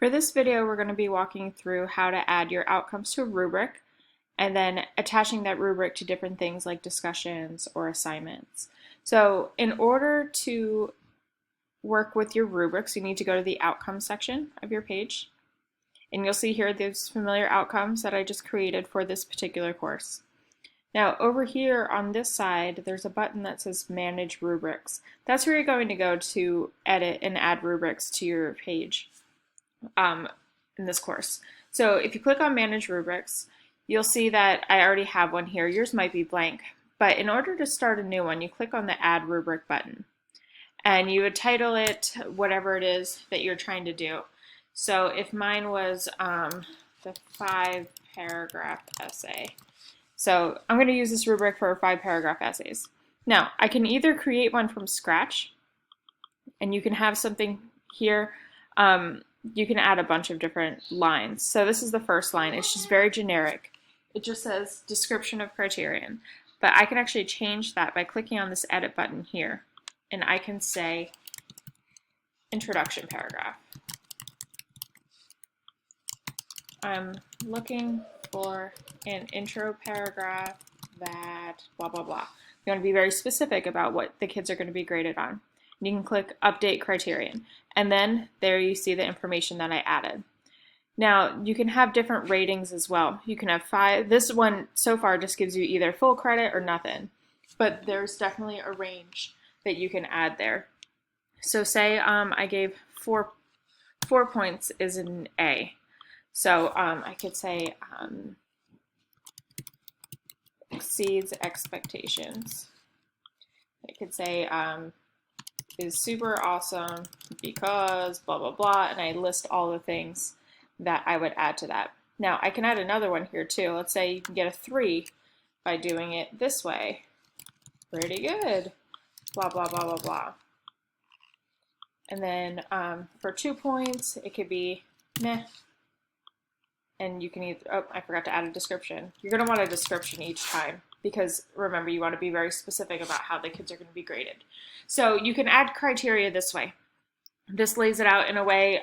For this video, we're going to be walking through how to add your outcomes to a rubric and then attaching that rubric to different things like discussions or assignments. So in order to work with your rubrics, you need to go to the outcomes section of your page. And you'll see here those familiar outcomes that I just created for this particular course. Now over here on this side, there's a button that says Manage Rubrics. That's where you're going to go to edit and add rubrics to your page in this course. So if you click on Manage Rubrics, you'll see that I already have one here. Yours might be blank, but in order to start a new one, you click on the Add Rubric button. And you would title it whatever it is that you're trying to do. So if mine was the 5-paragraph essay. So I'm going to use this rubric for 5-paragraph essays. Now, I can either create one from scratch, and you can have something here. You can add a bunch of different lines. So this is the first line. It's just very generic. It just says description of criterion. But I can actually change that by clicking on this edit button here. And I can say introduction paragraph. I'm looking for an intro paragraph that blah, blah, blah. You want to be very specific about what the kids are going to be graded on. And you can click update criterion. And then there you see the information that I added. Now you can have different ratings as well. You can have 5. This one so far just gives you either full credit or nothing. But there's definitely a range that you can add there. So say I gave 4 points is an A. So I could say exceeds expectations. I could say is super awesome because blah, blah, blah, and I list all the things that I would add to that. Now I can add another one here too. Let's say you can get a 3 by doing it this way. Pretty good. Blah, blah, blah, blah, blah. And then for 2 points, it could be meh. And you can either, oh, I forgot to add a description. You're going to want a description each time because remember, you want to be very specific about how the kids are going to be graded. So you can add criteria this way. This lays it out in a way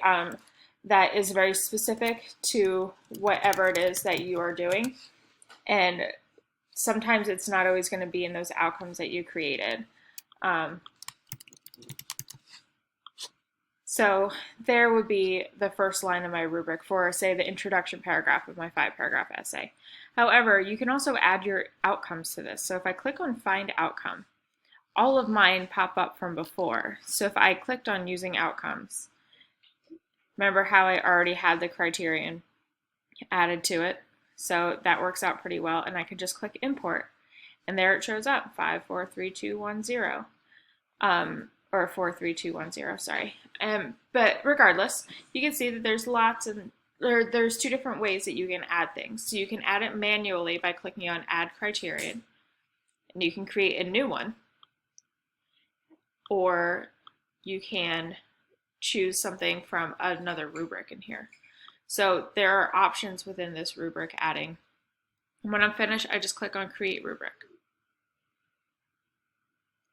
that is very specific to whatever it is that you are doing. And sometimes it's not always going to be in those outcomes that you created. So there would be the first line of my rubric for, say, the introduction paragraph of my 5-paragraph essay. However, you can also add your outcomes to this. So if I click on Find Outcome, all of mine pop up from before. So if I clicked on Using Outcomes, remember how I already had the criterion added to it? So that works out pretty well, and I could just click Import, and there it shows up, 543210. Or 43210, sorry. But regardless, you can see that there's there's 2 different ways that you can add things. So you can add it manually by clicking on Add Criterion, and you can create a new one, or you can choose something from another rubric in here. So there are options within this rubric adding. And when I'm finished, I just click on Create Rubric.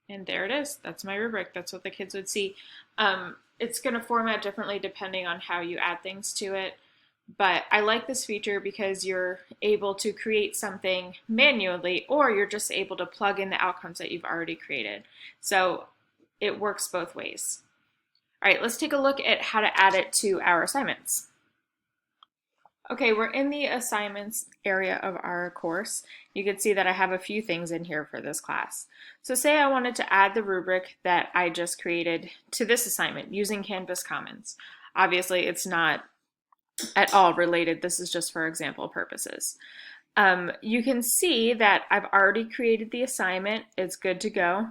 And there it is. That's my rubric. That's what the kids would see. It's going to format differently depending on how you add things to it. But I like this feature because you're able to create something manually, or you're just able to plug in the outcomes that you've already created. So it works both ways. All right, let's take a look at how to add it to our assignments. Okay, we're in the assignments area of our course. You can see that I have a few things in here for this class. So say I wanted to add the rubric that I just created to this assignment using Canvas Commons. Obviously, it's not at all related. This is just for example purposes. You can see that I've already created the assignment. It's good to go.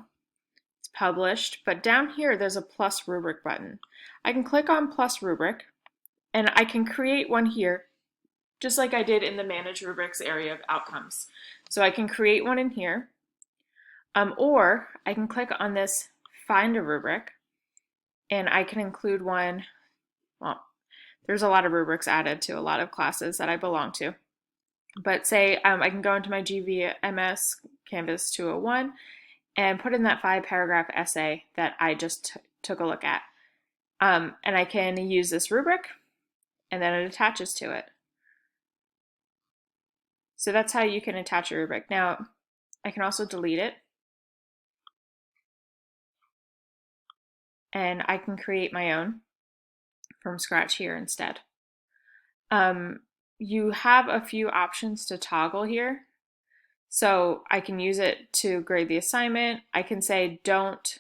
It's published, but down here there's a plus rubric button. I can click on plus rubric, and I can create one here, just like I did in the Manage Rubrics area of outcomes. So I can create one in here, or I can click on this Find a Rubric, and I can include one. Well, there's a lot of rubrics added to a lot of classes that I belong to. But say I can go into my GVMS Canvas 201 and put in that 5-paragraph essay that I just took a look at. And I can use this rubric, and then it attaches to it. So that's how you can attach a rubric. Now, I can also delete it, and I can create my own from scratch here instead. You have a few options to toggle here. So I can use it to grade the assignment. I can say don't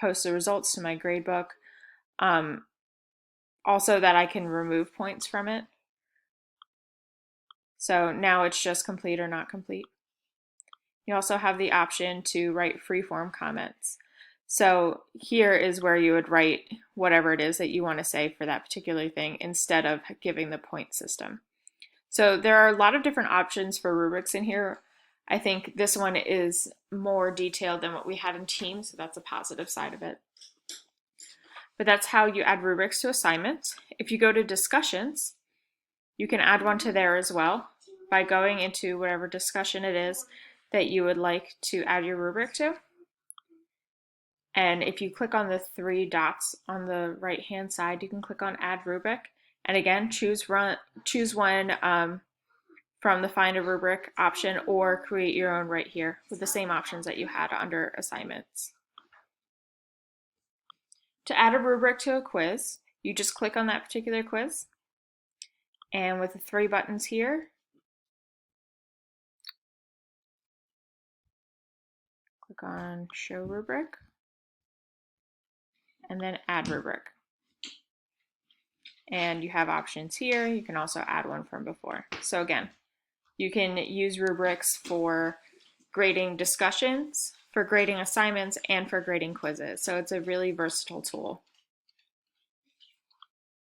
post the results to my gradebook. Also that I can remove points from it. So now it's just complete or not complete. You also have the option to write free-form comments. So here is where you would write whatever it is that you want to say for that particular thing instead of giving the point system. So there are a lot of different options for rubrics in here. I think this one is more detailed than what we had in Teams, so that's a positive side of it. But that's how you add rubrics to assignments. If you go to discussions, you can add one to there as well by going into whatever discussion it is that you would like to add your rubric to. And if you click on the three dots on the right hand side, you can click on add rubric. And again, choose one from the find a rubric option or create your own right here with the same options that you had under assignments. To add a rubric to a quiz, you just click on that particular quiz, and with the three buttons here, click on show rubric and then add rubric. And you have options here. You can also add one from before. So again, you can use rubrics for grading discussions, for grading assignments, and for grading quizzes. So it's a really versatile tool.